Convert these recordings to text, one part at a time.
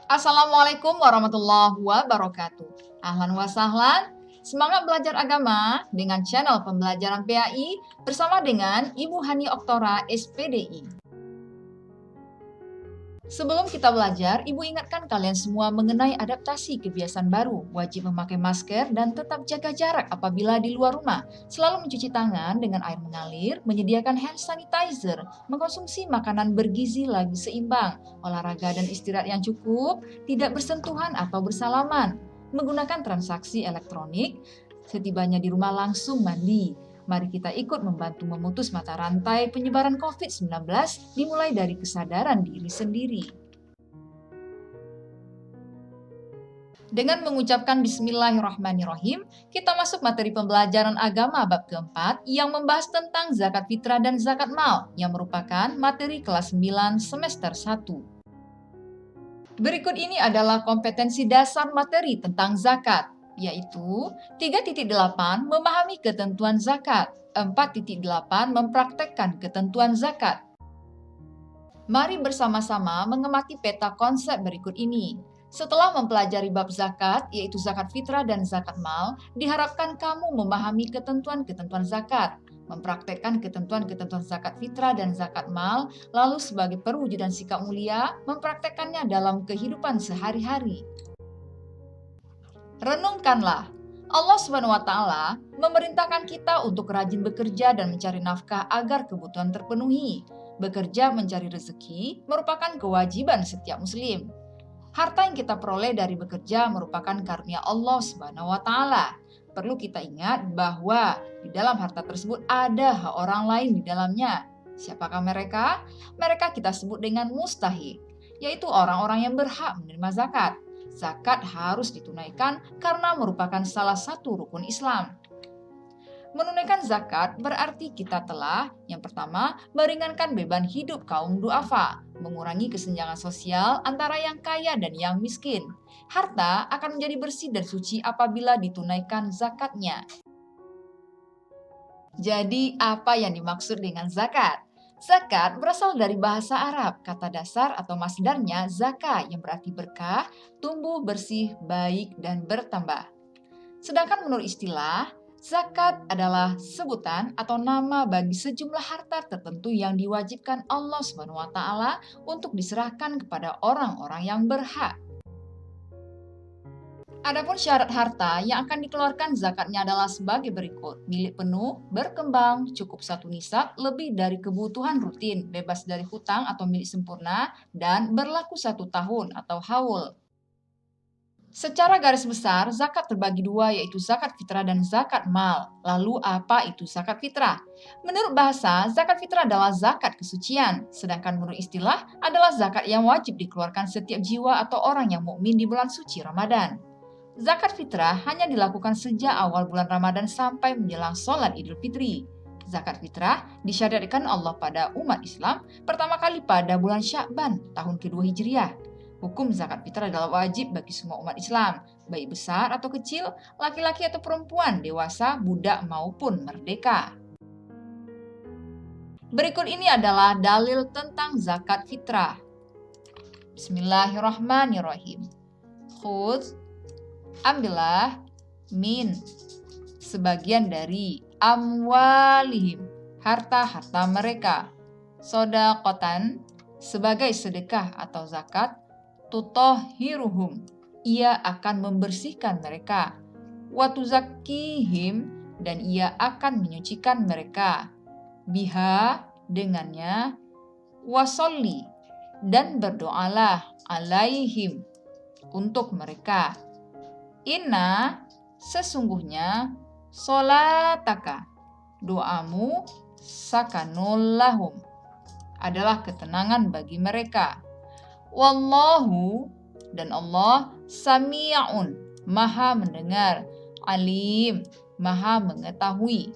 Assalamualaikum warahmatullahi wabarakatuh. Ahlan wa sahlan. Semangat belajar agama dengan channel pembelajaran PAI bersama dengan Ibu Hani Oktora SPDI. Sebelum kita belajar, Ibu ingatkan kalian semua mengenai adaptasi kebiasaan baru. Wajib memakai masker dan tetap jaga jarak apabila di luar rumah. Selalu mencuci tangan dengan air mengalir, menyediakan hand sanitizer, mengkonsumsi makanan bergizi lagi seimbang, olahraga dan istirahat yang cukup, tidak bersentuhan atau bersalaman, menggunakan transaksi elektronik, setibanya di rumah langsung mandi. Mari kita ikut membantu memutus mata rantai penyebaran COVID-19 dimulai dari kesadaran diri sendiri. Dengan mengucapkan Bismillahirrahmanirrahim, kita masuk materi pembelajaran agama bab keempat yang membahas tentang zakat fitrah dan zakat mal yang merupakan materi kelas 9 semester 1. Berikut ini adalah kompetensi dasar materi tentang zakat, yaitu 3.8 memahami ketentuan zakat, 4.8 mempraktekkan ketentuan zakat. Mari bersama-sama mengamati peta konsep berikut ini. Setelah mempelajari bab zakat, yaitu zakat fitrah dan zakat mal, diharapkan kamu memahami ketentuan-ketentuan zakat, mempraktekkan ketentuan-ketentuan zakat fitrah dan zakat mal, lalu sebagai perwujudan sikap mulia, mempraktekkannya dalam kehidupan sehari-hari. Renungkanlah, Allah Subhanahu wa Ta'ala memerintahkan kita untuk rajin bekerja dan mencari nafkah agar kebutuhan terpenuhi. Bekerja mencari rezeki merupakan kewajiban setiap muslim. Harta yang kita peroleh dari bekerja merupakan karunia Allah Subhanahu wa Ta'ala. Perlu kita ingat bahwa di dalam harta tersebut ada hak orang lain di dalamnya. Siapakah mereka? Mereka kita sebut dengan mustahik, yaitu orang-orang yang berhak menerima zakat. Zakat harus ditunaikan karena merupakan salah satu rukun Islam. Menunaikan zakat berarti kita telah, yang pertama, meringankan beban hidup kaum duafa, mengurangi kesenjangan sosial antara yang kaya dan yang miskin. Harta akan menjadi bersih dan suci apabila ditunaikan zakatnya. Jadi, apa yang dimaksud dengan zakat? Zakat berasal dari bahasa Arab, kata dasar atau masdarnya zaka yang berarti berkah, tumbuh, bersih, baik, dan bertambah. Sedangkan menurut istilah, zakat adalah sebutan atau nama bagi sejumlah harta tertentu yang diwajibkan Allah SWT untuk diserahkan kepada orang-orang yang berhak. Adapun syarat harta yang akan dikeluarkan zakatnya adalah sebagai berikut: milik penuh, berkembang, cukup satu nisab, lebih dari kebutuhan rutin, bebas dari hutang atau milik sempurna, dan berlaku 1 tahun atau haul. Secara garis besar, zakat terbagi dua, yaitu zakat fitrah dan zakat mal. Lalu apa itu zakat fitrah? Menurut bahasa, zakat fitrah adalah zakat kesucian, sedangkan menurut istilah adalah zakat yang wajib dikeluarkan setiap jiwa atau orang yang mukmin di bulan suci Ramadan. Zakat fitrah hanya dilakukan sejak awal bulan Ramadan sampai menjelang sholat Idul Fitri. Zakat fitrah disyariatkan Allah pada umat Islam pertama kali pada bulan Sya'ban tahun kedua Hijriah. Hukum zakat fitrah adalah wajib bagi semua umat Islam, baik besar atau kecil, laki-laki atau perempuan, dewasa, budak maupun merdeka. Berikut ini adalah dalil tentang zakat fitrah. Bismillahirrahmanirrahim. Khudz, ambillah, min, sebagian dari, amwalihim, harta-harta mereka, sodakotan, sebagai sedekah atau zakat, tutohiruhum, ia akan membersihkan mereka, watuzakihim, dan ia akan menyucikan mereka, biha, dengannya, wasolli, dan berdoalah, alaihim, untuk mereka. Inna, sesungguhnya, solataka, doamu, sakanul lahum, adalah ketenangan bagi mereka. Wallahu, dan Allah, sami'un, maha mendengar, alim, maha mengetahui.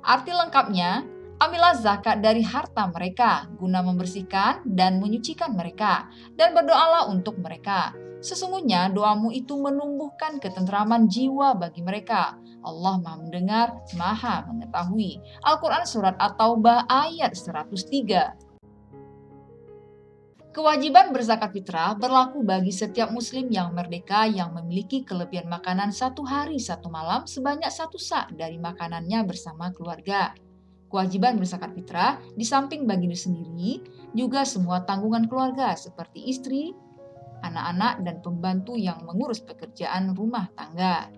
Arti lengkapnya, ambillah zakat dari harta mereka guna membersihkan dan menyucikan mereka, dan berdoalah untuk mereka. Sesungguhnya doamu itu menumbuhkan ketentraman jiwa bagi mereka. Allah Maha mendengar, Maha mengetahui. Al-Quran Surat At-Taubah ayat 103. Kewajiban berzakat fitrah berlaku bagi setiap muslim yang merdeka yang memiliki kelebihan makanan satu hari satu malam sebanyak satu sa' dari makanannya bersama keluarga. Kewajiban berzakat fitrah di samping bagi diri sendiri, juga semua tanggungan keluarga seperti istri, anak-anak, dan pembantu yang mengurus pekerjaan rumah tangga.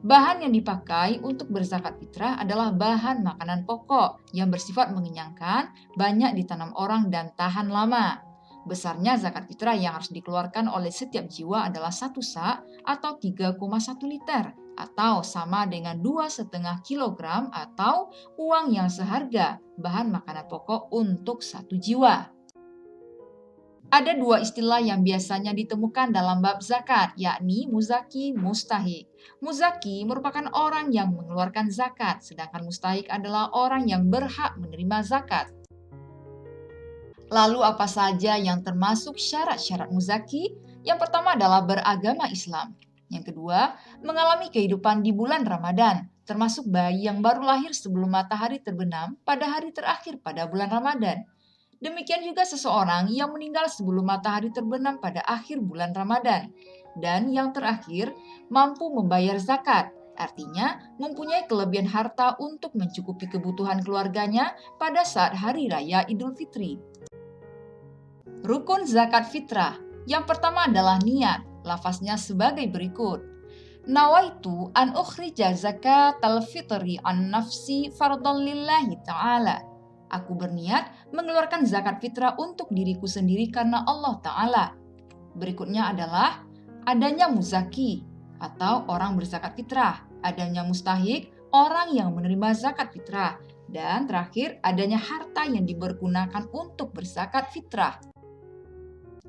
Bahan yang dipakai untuk berzakat fitrah adalah bahan makanan pokok yang bersifat mengenyangkan, banyak ditanam orang, dan tahan lama. Besarnya zakat fitrah yang harus dikeluarkan oleh setiap jiwa adalah 1 sa' atau 3,1 liter atau sama dengan 2,5 kilogram atau uang yang seharga bahan makanan pokok untuk 1 jiwa. Ada 2 istilah yang biasanya ditemukan dalam bab zakat, yakni muzaki, mustahik. Muzaki merupakan orang yang mengeluarkan zakat, sedangkan mustahik adalah orang yang berhak menerima zakat. Lalu apa saja yang termasuk syarat-syarat muzaki? Yang pertama adalah beragama Islam. Yang kedua, mengalami kehidupan di bulan Ramadan, termasuk bayi yang baru lahir sebelum matahari terbenam pada hari terakhir pada bulan Ramadan. Demikian juga seseorang yang meninggal sebelum matahari terbenam pada akhir bulan Ramadan. Dan yang terakhir, mampu membayar zakat. Artinya, mempunyai kelebihan harta untuk mencukupi kebutuhan keluarganya pada saat hari raya Idul Fitri. Rukun zakat fitrah. Yang pertama adalah niat. Lafaznya sebagai berikut. Nawaitu an ukhrija zakatal fitri an nafsi fardhan lillahi ta'ala. Aku berniat mengeluarkan zakat fitrah untuk diriku sendiri karena Allah Ta'ala. Berikutnya adalah adanya muzaki atau orang berzakat fitrah. Adanya mustahik, orang yang menerima zakat fitrah. Dan terakhir, adanya harta yang dipergunakan untuk berzakat fitrah.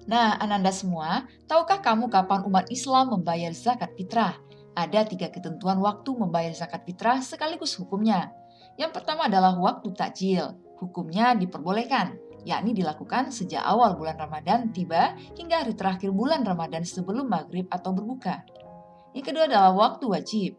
Nah, Ananda semua, tahukah kamu kapan umat Islam membayar zakat fitrah? Ada 3 ketentuan waktu membayar zakat fitrah sekaligus hukumnya. Yang pertama adalah waktu takjil. Hukumnya diperbolehkan, yakni dilakukan sejak awal bulan Ramadan tiba hingga hari terakhir bulan Ramadan sebelum maghrib atau berbuka. Yang kedua adalah waktu wajib.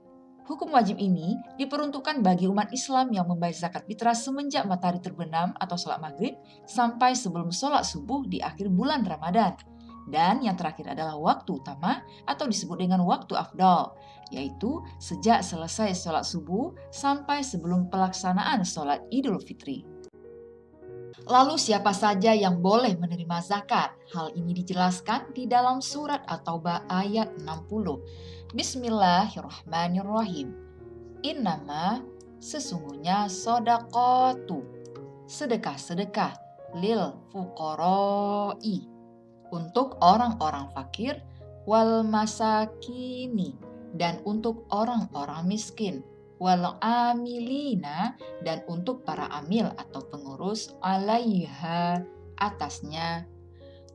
Hukum wajib ini diperuntukkan bagi umat Islam yang membayar zakat fitrah semenjak matahari terbenam atau sholat maghrib sampai sebelum sholat subuh di akhir bulan Ramadan. Dan yang terakhir adalah waktu utama atau disebut dengan waktu afdal, yaitu sejak selesai sholat subuh sampai sebelum pelaksanaan sholat Idul Fitri. Lalu siapa saja yang boleh menerima zakat? Hal ini dijelaskan di dalam surat At-Taubah ayat 60. Bismillahirrahmanirrahim. Innama sesungguhnya sodaqatu sedekah-sedekah lil fuqara'i untuk orang-orang fakir wal masakini dan untuk orang-orang miskin wal amilina dan untuk para amil atau pengurus alaiha atasnya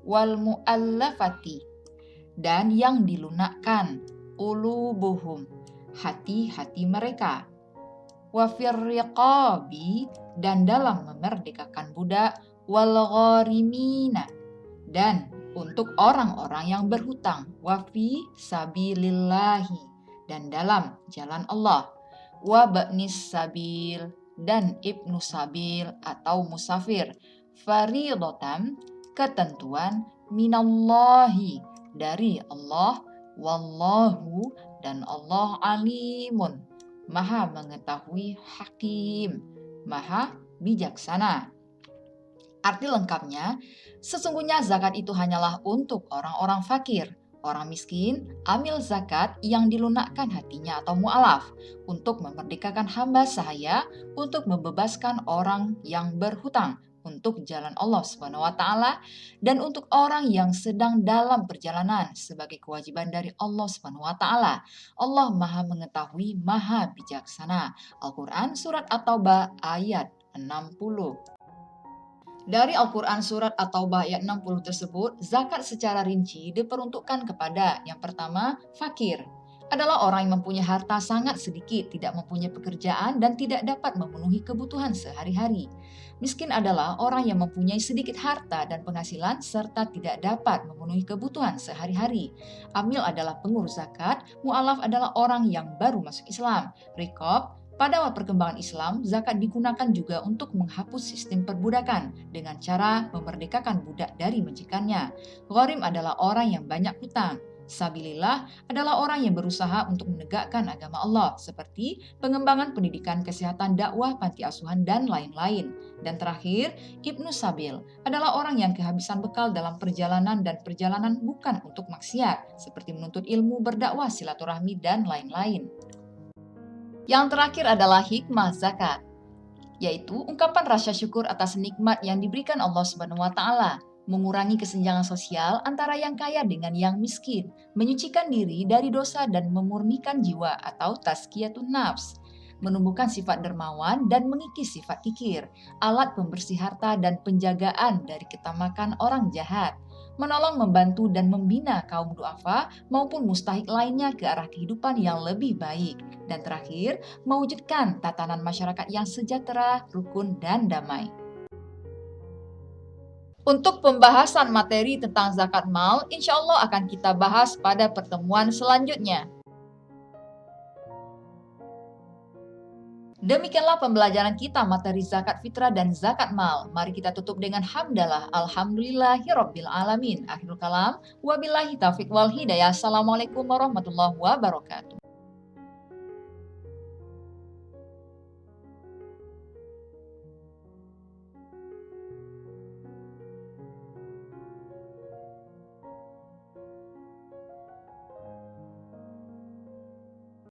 wal muallafati dan yang dilunakkan ulubuhum hati-hati mereka wafir riqabi dan dalam memerdekakan budak wal gharimina dan untuk orang-orang yang berhutang wafi sabilillahi dan dalam jalan Allah wa ba'nis sabil dan ibnu sabil atau musafir faridotam ketentuan minallahi dari Allah wallahu dan Allah alimun maha mengetahui hakim maha bijaksana. Arti lengkapnya, sesungguhnya zakat itu hanyalah untuk orang-orang fakir, orang miskin, amil zakat yang dilunakkan hatinya atau mu'alaf, untuk memerdekakan hamba sahaya, untuk membebaskan orang yang berhutang, untuk jalan Allah Subhanahu wa Ta'ala, dan untuk orang yang sedang dalam perjalanan sebagai kewajiban dari Allah Subhanahu wa Ta'ala. Allah Maha Mengetahui, Maha Bijaksana. Al-Quran Surat At-Taubah ayat 60. Dari Al-Quran Surat At-Taubah ayat 60 tersebut, zakat secara rinci diperuntukkan kepada yang pertama, fakir. Adalah orang yang mempunyai harta sangat sedikit, tidak mempunyai pekerjaan, dan tidak dapat memenuhi kebutuhan sehari-hari. Miskin adalah orang yang mempunyai sedikit harta dan penghasilan, serta tidak dapat memenuhi kebutuhan sehari-hari. Amil adalah pengurus zakat, mu'alaf adalah orang yang baru masuk Islam. Riqab Pada awal perkembangan Islam, zakat digunakan juga untuk menghapus sistem perbudakan dengan cara memerdekakan budak dari majikannya. Gharim adalah orang yang banyak hutang. Sabilillah adalah orang yang berusaha untuk menegakkan agama Allah, seperti pengembangan pendidikan, kesehatan, dakwah, panti asuhan, dan lain-lain. Dan terakhir, Ibnu Sabil adalah orang yang kehabisan bekal dalam perjalanan dan perjalanan bukan untuk maksiat, seperti menuntut ilmu, berdakwah, silaturahmi, dan lain-lain. Yang terakhir adalah hikmah zakat, yaitu ungkapan rasa syukur atas nikmat yang diberikan Allah Subhanahu wa taala, mengurangi kesenjangan sosial antara yang kaya dengan yang miskin, menyucikan diri dari dosa dan memurnikan jiwa atau tazkiyatun nafs, menumbuhkan sifat dermawan dan mengikis sifat kikir, alat pembersih harta dan penjagaan dari ketamakan orang jahat, menolong, membantu, dan membina kaum duafa maupun mustahik lainnya ke arah kehidupan yang lebih baik. Dan terakhir, mewujudkan tatanan masyarakat yang sejahtera, rukun, dan damai. Untuk pembahasan materi tentang zakat mal, insya Allah akan kita bahas pada pertemuan selanjutnya. Demikianlah pembelajaran kita materi zakat fitrah dan zakat mal. Mari kita tutup dengan hamdalah. Alhamdulillahirabbil alamin. Akhirul kalam. Wabillahi taufiq wal hidayah. Assalamualaikum warahmatullahi wabarakatuh.